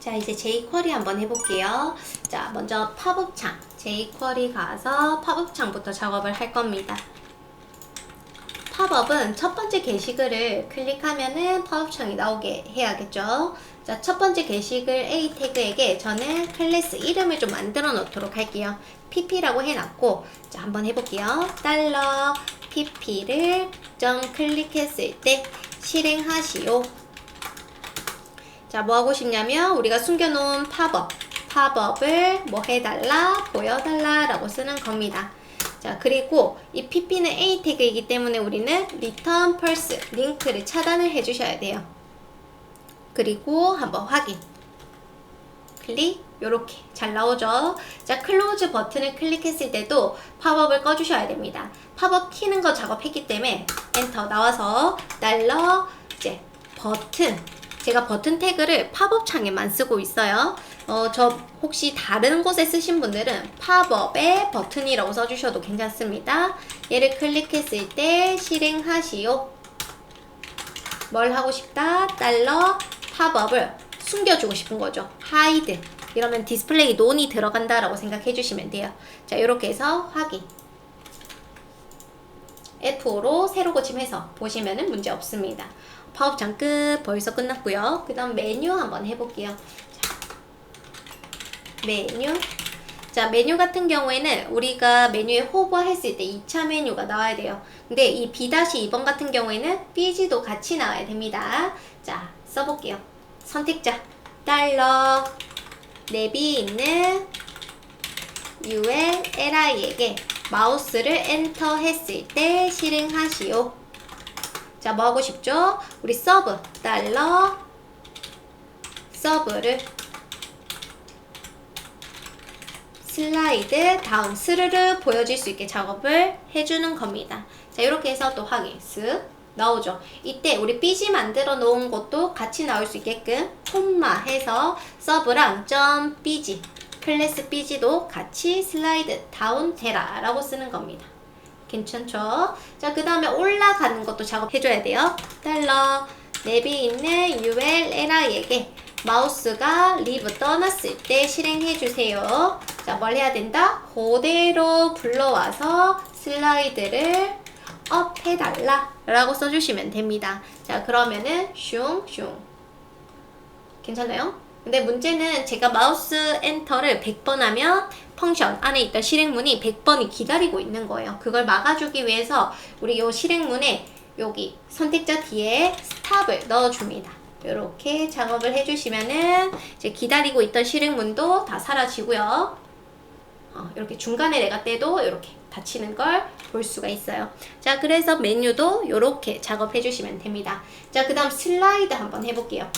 자, 이제 jQuery 한번 해볼게요. 자, 먼저 팝업창, jQuery 가서 팝업창부터 작업을 할 겁니다. 팝업은 첫 번째 게시글을 클릭하면은 팝업창이 나오게 해야겠죠. 자, 첫 번째 게시글 A 태그에게 저는 클래스 이름을 좀 만들어 놓도록 할게요. pp라고 해놨고, 자, 한번 해볼게요. 달러 pp를 클릭했을 때 실행하시오. 자, 뭐 하고 싶냐면 우리가 숨겨놓은 팝업을 뭐 해달라, 보여달라 라고 쓰는 겁니다. 자, 그리고 이 pp는 A 태그이기 때문에 우리는 return false 링크를 차단을 해주셔야 돼요. 그리고 한번 확인. 클릭. 요렇게 잘 나오죠. 자, 클로즈 버튼을 클릭했을 때도 팝업을 꺼주셔야 됩니다. 팝업 키는 거 작업했기 때문에 엔터 나와서 달러 이제 버튼, 제가 버튼 태그를 팝업 창에만 쓰고 있어요. 저 혹시 다른 곳에 쓰신 분들은 팝업에 버튼이라고 써주셔도 괜찮습니다. 얘를 클릭했을 때 실행하시오. 뭘 하고 싶다? 달러 팝업을 숨겨주고 싶은 거죠. hide. 이러면 디스플레이 논이 들어간다라고 생각해 주시면 돼요. 자, 이렇게 해서 확인. F로 세로 고침해서 보시면은 문제 없습니다. 팝업창 끝. 벌써 끝났고요. 그 다음 메뉴 한번 해볼게요. 자, 메뉴. 자, 메뉴 같은 경우에는 우리가 메뉴에 호버했을 때 2차 메뉴가 나와야 돼요. 근데 이 B-2번 같은 경우에는 삐지도 같이 나와야 됩니다. 자, 써볼게요. 선택자 달러 랩이 있는 ULLI에게 마우스를 엔터 했을 때 실행하시오. 자, 뭐 하고 싶죠? 우리 서브 달러 서브를 슬라이드 다운 스르르 보여질 수 있게 작업을 해주는 겁니다. 자, 이렇게 해서 또 확인 쓱 나오죠. 이때 우리 삐지 만들어 놓은 것도 같이 나올 수 있게끔 콤마 해서 서브랑 .bg 클래스 bg도 같이 슬라이드 다운 되라 라고 쓰는 겁니다. 괜찮죠? 자, 그 다음에 올라가는 것도 작업해줘야 돼요. 달러 랩이 있는 ULLI에게 마우스가 리브 떠났을 때 실행해주세요. 자, 뭘 해야 된다? 그대로 불러와서 슬라이드를 업 해달라 라고 써주시면 됩니다. 자, 그러면은 슝슝 괜찮아요? 근데 문제는 제가 마우스 엔터를 100번 하면 펑션 안에 있던 실행문이 100번이 기다리고 있는 거예요. 그걸 막아주기 위해서 우리 요 실행문에 여기 선택자 뒤에 스탑을 넣어줍니다. 이렇게 작업을 해주시면은 이제 기다리고 있던 실행문도 다 사라지고요. 이렇게 중간에 내가 떼도 이렇게 닫히는 걸 볼 수가 있어요. 자, 그래서 메뉴도 이렇게 작업해 주시면 됩니다. 자, 그 다음 슬라이드 한번 해볼게요.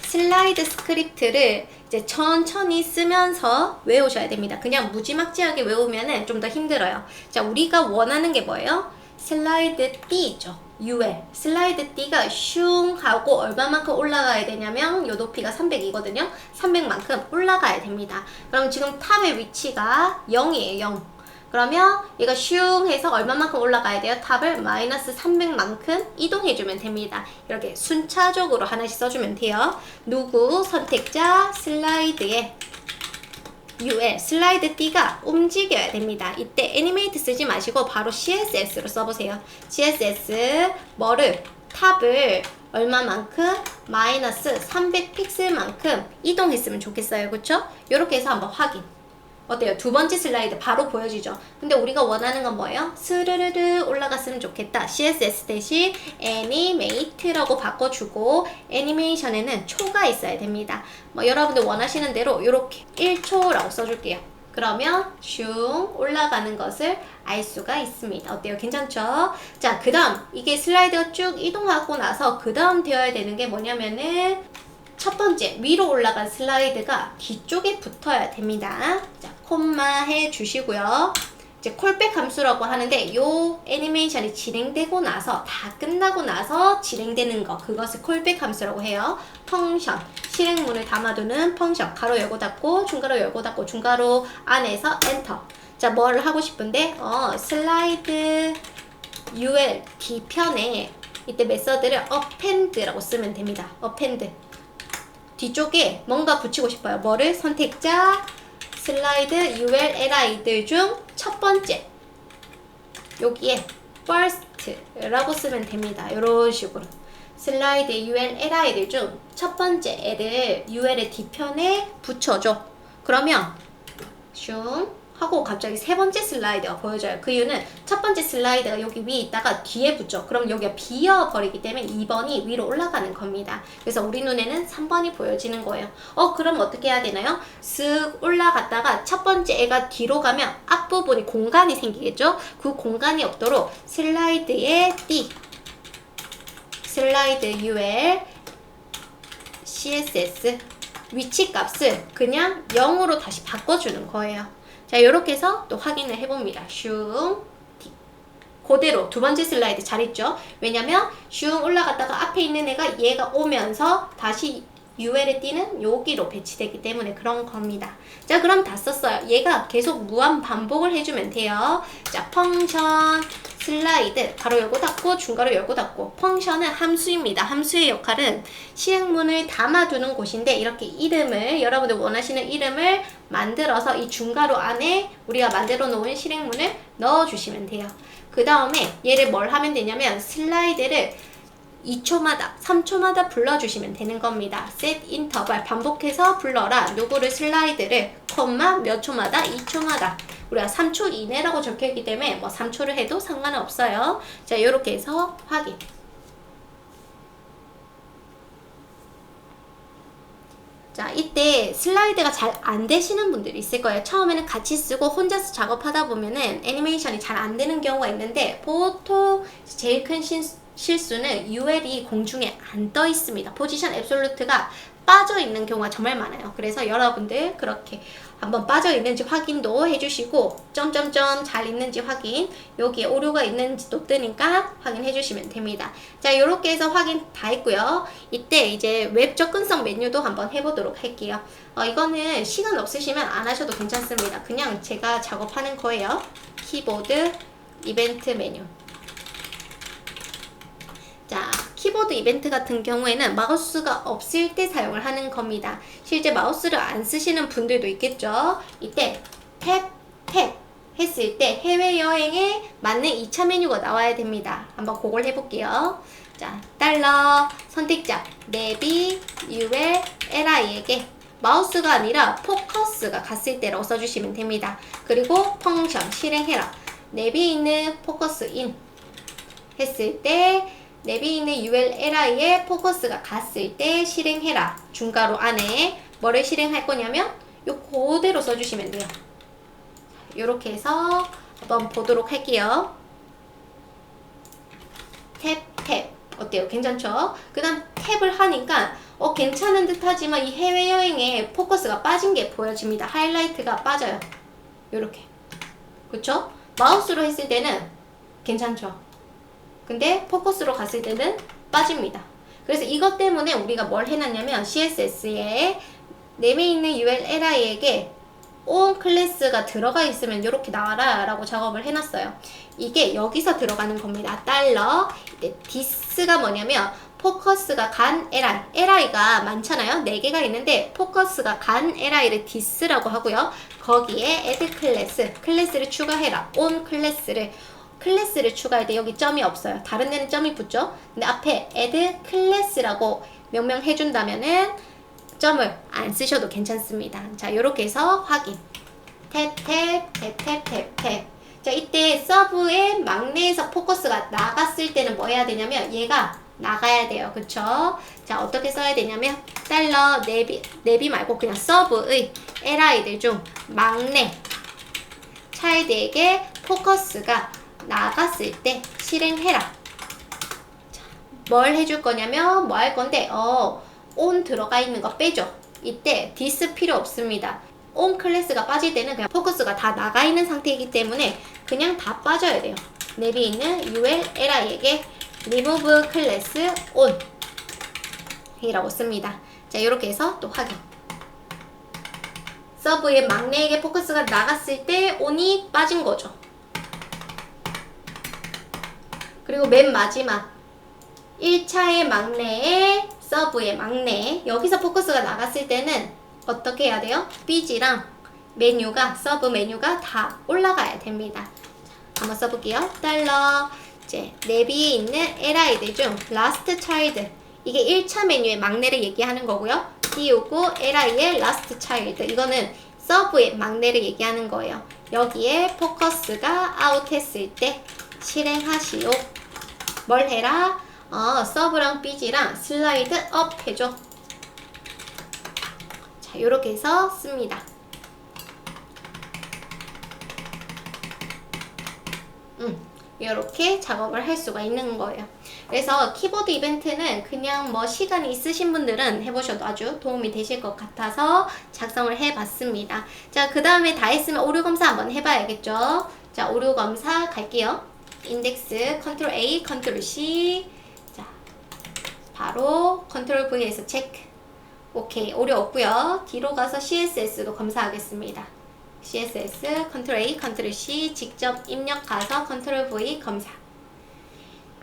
슬라이드 스크립트를 이제 천천히 쓰면서 외우셔야 됩니다. 그냥 무지막지하게 외우면은 좀 더 힘들어요. 자, 우리가 원하는 게 뭐예요? 슬라이드 D죠. UL. 슬라이드 D가 슝 하고 얼마만큼 올라가야 되냐면 요 높이가 300이거든요. 300만큼 올라가야 됩니다. 그럼 지금 탑의 위치가 0이에요. 0. 그러면 얘가 슝 해서 얼마만큼 올라가야 돼요? 탑을 마이너스 300만큼 이동해주면 됩니다. 이렇게 순차적으로 하나씩 써주면 돼요. 누구 선택자 슬라이드에 UL 슬라이드 D가 움직여야 됩니다. 이때 애니메이트 쓰지 마시고 바로 CSS로 써보세요. CSS 뭐를 탑을 얼마만큼 마이너스 300 픽셀만큼 이동했으면 좋겠어요. 그쵸? 이렇게 해서 한번 확인. 어때요? 두 번째 슬라이드 바로 보여지죠? 근데 우리가 원하는 건 뭐예요? 스르르르 올라갔으면 좋겠다. CSS 대신 애니메이트라고 바꿔주고 애니메이션에는 초가 있어야 됩니다. 뭐 여러분들 원하시는 대로 이렇게 1초라고 써줄게요. 그러면 슝 올라가는 것을 알 수가 있습니다. 어때요? 괜찮죠? 자, 그 다음 이게 슬라이드가 쭉 이동하고 나서 그 다음 되어야 되는 게 뭐냐면은 첫 번째 위로 올라간 슬라이드가 뒤쪽에 붙어야 됩니다. 자, 콤마 해주시고요. 이제 콜백 함수라고 하는데 요 애니메이션이 진행되고 나서 다 끝나고 나서 진행되는 거 그것을 콜백 함수라고 해요. 펑션 실행문을 담아두는 펑션 가로 열고 닫고 중가로 열고 닫고 중가로 안에서 엔터. 자, 뭘 하고 싶은데 슬라이드 UL D편에 이때 메서드를 append라고 쓰면 됩니다. append 뒤쪽에 뭔가 붙이고 싶어요. 뭐를? 선택자 슬라이드 ULLI들 중 첫 번째 여기에 first라고 쓰면 됩니다. 이런 식으로 슬라이드 ULLI들 중 첫 번째 애들 UL의 뒤편에 붙여줘. 그러면 슝 하고 갑자기 세 번째 슬라이드가 보여져요. 그 이유는 첫 번째 슬라이드가 여기 위에 있다가 뒤에 붙죠. 그럼 여기가 비어버리기 때문에 2번이 위로 올라가는 겁니다. 그래서 우리 눈에는 3번이 보여지는 거예요. 그럼 어떻게 해야 되나요? 쓱 올라갔다가 첫 번째 애가 뒤로 가면 앞부분이 공간이 생기겠죠? 그 공간이 없도록 슬라이드에 띄 슬라이드 UL CSS 위치 값을 그냥 0으로 다시 바꿔주는 거예요. 자, 이렇게 해서 또 확인을 해봅니다. 슝, 그대로 두 번째 슬라이드 잘 있죠? 왜냐면 슝 올라갔다가 앞에 있는 애가 얘가 오면서 다시 UL에 띄는 여기로 배치되기 때문에 그런 겁니다. 자, 그럼 다 썼어요. 얘가 계속 무한 반복을 해주면 돼요. 자, 펑션 슬라이드 가로 열고 닫고 중괄호 열고 닫고. 펑션은 함수입니다. 함수의 역할은 실행문을 담아두는 곳인데 이렇게 이름을 여러분들 원하시는 이름을 만들어서 이 중괄호 안에 우리가 만들어 놓은 실행문을 넣어주시면 돼요. 그 다음에 얘를 뭘 하면 되냐면 슬라이드를 2초마다 3초마다 불러주시면 되는 겁니다. set interval 반복해서 불러라. 누구를 슬라이드를 콤마 몇 초마다 2초마다 우리가 3초 이내라고 적혀있기 때문에 뭐 3초를 해도 상관은 없어요. 자, 이렇게 해서 확인. 자, 이때 슬라이드가 잘 안 되시는 분들이 있을 거예요. 처음에는 같이 쓰고 혼자서 작업하다 보면은 애니메이션이 잘 안 되는 경우가 있는데 보통 제일 큰 실수는 UL이 공중에 안 떠 있습니다. 포지션 앱솔루트가 빠져 있는 경우가 정말 많아요. 그래서 여러분들 그렇게 한번 빠져 있는지 확인도 해주시고 점점점 잘 있는지 확인, 여기에 오류가 있는지도 뜨니까 확인해 주시면 됩니다. 자, 이렇게 해서 확인 다 했고요. 이때 이제 웹 접근성 메뉴도 한번 해보도록 할게요. 이거는 시간 없으시면 안 하셔도 괜찮습니다. 그냥 제가 작업하는 거예요. 키보드 이벤트 메뉴. 자, 키보드 이벤트 같은 경우에는 마우스가 없을 때 사용을 하는 겁니다. 실제 마우스를 안 쓰시는 분들도 있겠죠. 이때 탭 했을 때 해외여행에 맞는 2차 메뉴가 나와야 됩니다. 한번 그걸 해볼게요. 자, 달러 선택자 내비 UL LI에게 마우스가 아니라 포커스가 갔을 때라고 써주시면 됩니다. 그리고 펑션 실행해라. 내비에 있는 포커스 인 했을 때 내비에 있는 ULLI에 포커스가 갔을 때 실행해라. 중괄호 안에 뭐를 실행할 거냐면 요 그대로 써주시면 돼요. 요렇게 해서 한번 보도록 할게요. 탭 어때요? 괜찮죠? 그 다음 탭을 하니까 괜찮은 듯 하지만 이 해외여행에 포커스가 빠진 게 보여집니다. 하이라이트가 빠져요. 요렇게. 그쵸? 마우스로 했을 때는 괜찮죠? 근데 포커스로 갔을 때는 빠집니다. 그래서 이것 때문에 우리가 뭘 해놨냐면 CSS에 내면에 있는 ULLI에게 on 클래스가 들어가 있으면 이렇게 나와라 라고 작업을 해놨어요. 이게 여기서 들어가는 겁니다. 달러 this가 뭐냐면 포커스가 간 LI, LI가 많잖아요. 4개가 있는데 포커스가 간 LI를 this라고 하고요. 거기에 add 클래스, 클래스를 추가해라. on 클래스를 추가할 때 여기 점이 없어요. 다른 데는 점이 붙죠. 근데 앞에 add 클래스라고 명명해준다면은 점을 안 쓰셔도 괜찮습니다. 자, 요렇게 해서 확인. 탭. 자, 이때 서브의 막내에서 포커스가 나갔을 때는 뭐 해야 되냐면 얘가 나가야 돼요. 그쵸? 자, 어떻게 써야 되냐면 달러 내비 말고 그냥 서브의 LI들 중 막내 차일드에게 포커스가 나갔을 때 실행해라. 자, 뭘 해줄 거냐면 뭐 할 건데 on 들어가 있는 거 빼죠. 이때 this 필요 없습니다. on 클래스가 빠질 때는 그냥 포커스가 다 나가 있는 상태이기 때문에 그냥 다 빠져야 돼요. 내비 있는 ULLI에게 remove 클래스 on 이라고 씁니다. 자, 이렇게 해서 또 확인. 서브의 막내에게 포커스가 나갔을 때 on이 빠진 거죠. 그리고 맨 마지막 1차의 막내에 서브의 막내. 여기서 포커스가 나갔을 때는 어떻게 해야 돼요? 삐지랑 메뉴가, 서브 메뉴가 다 올라가야 됩니다. 한번 써볼게요. 달러. 이제 내비에 있는 LI들 중 last child. 이게 1차 메뉴의 막내를 얘기하는 거고요. 띄우고 LI의 last child. 이거는 서브의 막내를 얘기하는 거예요. 여기에 포커스가 아웃 했을 때 실행하시오. 뭘 해라? 서브랑 삐지랑 슬라이드 업 해줘. 자, 요렇게 해서 씁니다. 이렇게 작업을 할 수가 있는 거예요. 그래서 키보드 이벤트는 그냥 뭐 시간이 있으신 분들은 해보셔도 아주 도움이 되실 것 같아서 작성을 해봤습니다. 자, 그 다음에 다 했으면 오류 검사 한번 해봐야겠죠. 자, 오류 검사 갈게요. 인덱스 컨트롤 A, 컨트롤 C. 자, 바로 컨트롤 V에서 체크. 오케이, 오류 없고요. 뒤로 가서 CSS도 검사하겠습니다. CSS, 컨트롤 A, 컨트롤 C 직접 입력 가서 컨트롤 V 검사.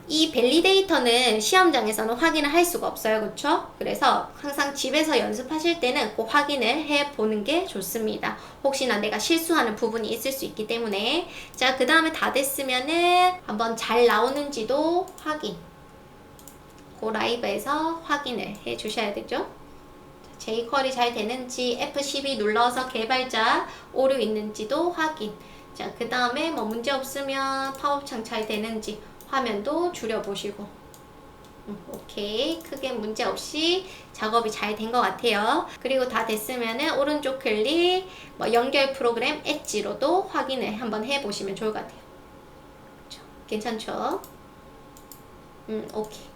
이 밸리데이터는 시험장에서는 확인을 할 수가 없어요. 그쵸? 그래서 항상 집에서 연습하실 때는 꼭 확인을 해보는 게 좋습니다. 혹시나 내가 실수하는 부분이 있을 수 있기 때문에. 자, 그 다음에 다 됐으면은 한번 잘 나오는지도 확인. 그 라이브에서 확인을 해 주셔야 되죠. jQuery 잘 되는지 F12 눌러서 개발자 오류 있는지도 확인. 자, 그 다음에 뭐 문제 없으면 파워창 잘 되는지 화면도 줄여보시고. 오케이. 크게 문제 없이 작업이 잘 된 것 같아요. 그리고 다 됐으면은 오른쪽 클릭, 뭐 연결 프로그램 엣지로도 확인을 한번 해보시면 좋을 것 같아요. 그쵸? 괜찮죠? 오케이.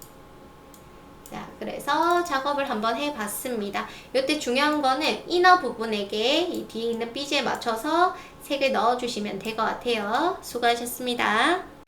자, 그래서 작업을 한번 해봤습니다. 이때 중요한 거는 이너 부분에게 이 뒤에 있는 삐지에 맞춰서 색을 넣어주시면 될 것 같아요. 수고하셨습니다.